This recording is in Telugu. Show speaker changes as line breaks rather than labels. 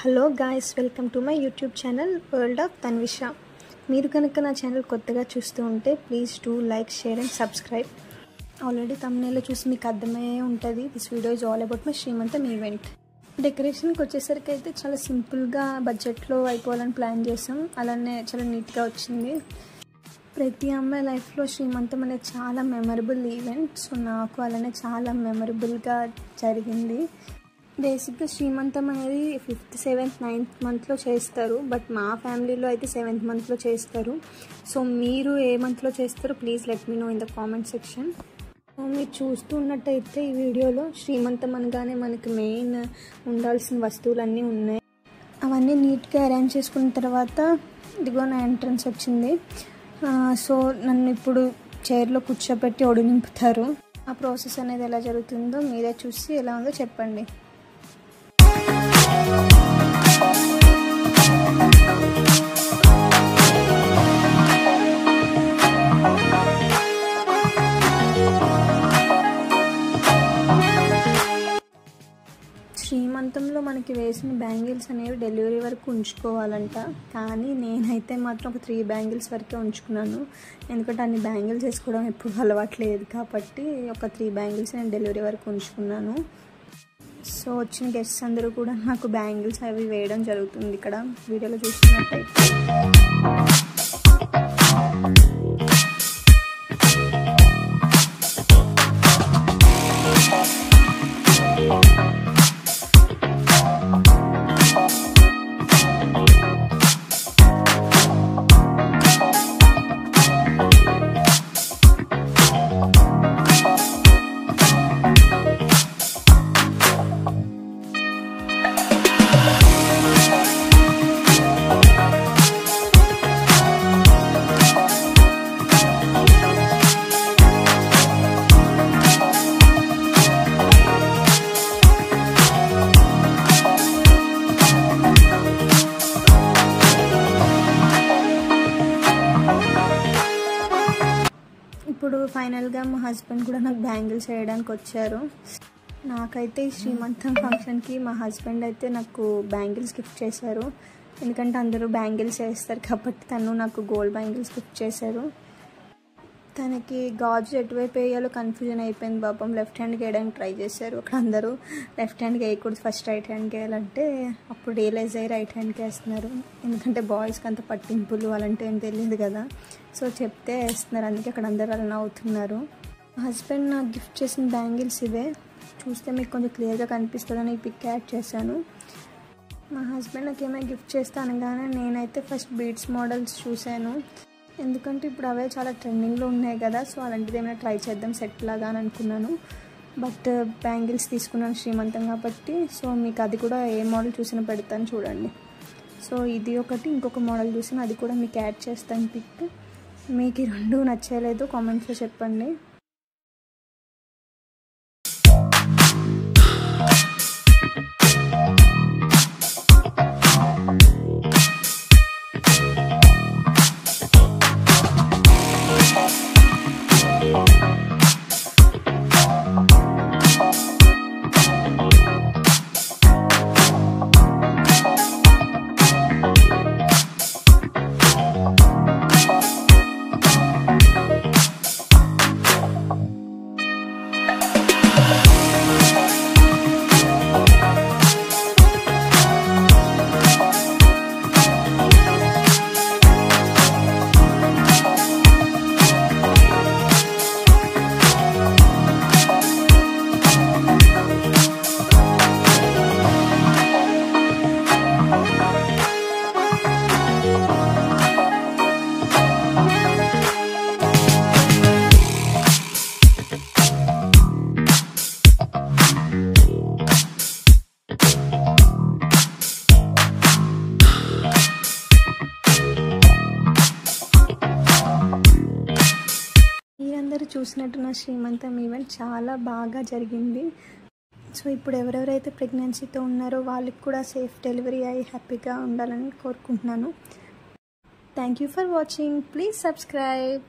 Hello guys, welcome to my YouTube channel world of Tanvisha. మీరు కనుక నా ఛానల్ కొత్తగా చూస్తూ ఉంటే please do like, share and subscribe. Already తమ్నేల్లో చూసి మీకు అర్థమయ్యే ఉంటుంది. This video is all about my Srimantham event. డెకరేషన్కి వచ్చేసరికి అయితే చాలా సింపుల్గా బడ్జెట్లో అయిపోవాలని ప్లాన్ చేసాం. అలానే చాలా నీట్గా వచ్చింది. ప్రతి అమ్మాయి లైఫ్లో శ్రీమంతం అనేది చాలా మెమరబుల్ ఈవెంట్. సో నాకు అలానే చాలా మెమరబుల్గా జరిగింది. బేసిక్గా శ్రీమంతం అనేది 5th, 7th, 9th మంత్లో చేస్తారు. బట్ మా ఫ్యామిలీలో అయితే 7th మంత్లో చేస్తారు. సో మీరు ఏ మంత్లో చేస్తారో please let me know in the comment section. మీరు చూస్తూ ఉన్నట్టయితే ఈ వీడియోలో శ్రీమంతం అనగానే మనకి మెయిన్ ఉండాల్సిన వస్తువులన్నీ ఉన్నాయి. అవన్నీ నీట్గా అరేంజ్ చేసుకున్న తర్వాత ఇదిగో నా ఎంట్రన్స్ వచ్చింది. సో నన్ను ఇప్పుడు చైర్లో కూర్చోబెట్టి ఒడి నింపుతారు. ఆ ప్రాసెస్ అనేది ఎలా జరుగుతుందో మీరే చూసి ఎలా ఉందో చెప్పండి. శ్రీమంతంలో మనకి వేసిన బ్యాంగిల్స్ అనేవి డెలివరీ వరకు ఉంచుకోవాలంట. కానీ నేనైతే మాత్రం ఒక 3 బ్యాంగిల్స్ వరకే ఉంచుకున్నాను. ఎందుకంటే అన్ని బ్యాంగిల్స్ వేసుకోవడం ఎప్పుడు అలవాట్లేదు కాబట్టి ఒక 3 బ్యాంగిల్స్ నేను డెలివరీ వరకు ఉంచుకున్నాను. సో వచ్చిన గెస్ట్స్ అందరూ కూడా నాకు బ్యాంగిల్స్ అవి వేయడం జరుగుతుంది. ఇక్కడ వీడియోలో చూస్తున్నట్టయితే ఇప్పుడు ఫైనల్గా మా హస్బెండ్ కూడా నాకు బ్యాంగిల్స్ వేయడానికి వచ్చారు. నాకైతే ఈ శ్రీమంతం ఫంక్షన్కి మా హస్బెండ్ అయితే నాకు బ్యాంగిల్స్ గిఫ్ట్ చేశారు. ఎందుకంటే అందరూ బ్యాంగిల్స్ వేస్తారు కాబట్టి తను నాకు గోల్డ్ బ్యాంగిల్స్ గిఫ్ట్ చేశారు. తనకి గాజు ఎటువైపు వేయాలో కన్ఫ్యూజన్ అయిపోయింది. పాపం లెఫ్ట్ హ్యాండ్కి వేయడానికి ట్రై చేశారు. అక్కడ అందరూ లెఫ్ట్ హ్యాండ్కి వేయకూడదు, ఫస్ట్ రైట్ హ్యాండ్కి వేయాలంటే అప్పుడు రియలైజ్ అయ్యి రైట్ హ్యాండ్కి వేస్తున్నారు. ఎందుకంటే బాయ్స్కి అంత పట్టింపులు అలాంటి ఏం తెలియదు కదా. సో చెప్తే వేస్తున్నారు. అందుకే అక్కడ అందరూ అలా నవ్వుతున్నారు. మా హస్బెండ్ నాకు గిఫ్ట్ చేసిన బ్యాంగిల్స్ ఇవే. చూస్తే మీకు కొంచెం క్లియర్గా కనిపిస్తుందని ఈ పిక్ యాడ్ చేశాను. మా హస్బెండ్ నాకు ఏమైనా గిఫ్ట్ చేస్తా అనగానే నేనైతే ఫస్ట్ బీడ్స్ మోడల్స్ చూశాను. ఎందుకంటే ఇప్పుడు అవే చాలా ట్రెండింగ్లో ఉన్నాయి కదా. సో అలాంటిది ఏమైనా ట్రై చేద్దాం సెట్ లాగా అని అనుకున్నాను. బట్ బ్యాంగిల్స్ తీసుకున్నాను శ్రీమంతం కాబట్టి. సో మీకు అది కూడా ఏ మోడల్ చూసినా పెడతాను చూడండి. సో ఇది ఒకటి, ఇంకొక మోడల్ చూసిన అది కూడా మీకు యాడ్ చేస్తాను పిక్. మీకు ఈ 2 నచ్చలేదు కామెంట్స్లో చెప్పండి. మీరందరూ చూసినట్టు నా శ్రీమంతం ఈవెంట్ చాలా బాగా జరిగింది. సో ఇప్పుడు ఎవరెవరైతే ప్రెగ్నెన్సీతో ఉన్నారో వాళ్ళకి కూడా సేఫ్ డెలివరీ అయ్యి హ్యాపీగా ఉండాలని కోరుకుంటున్నాను. Thank you for watching. Please subscribe.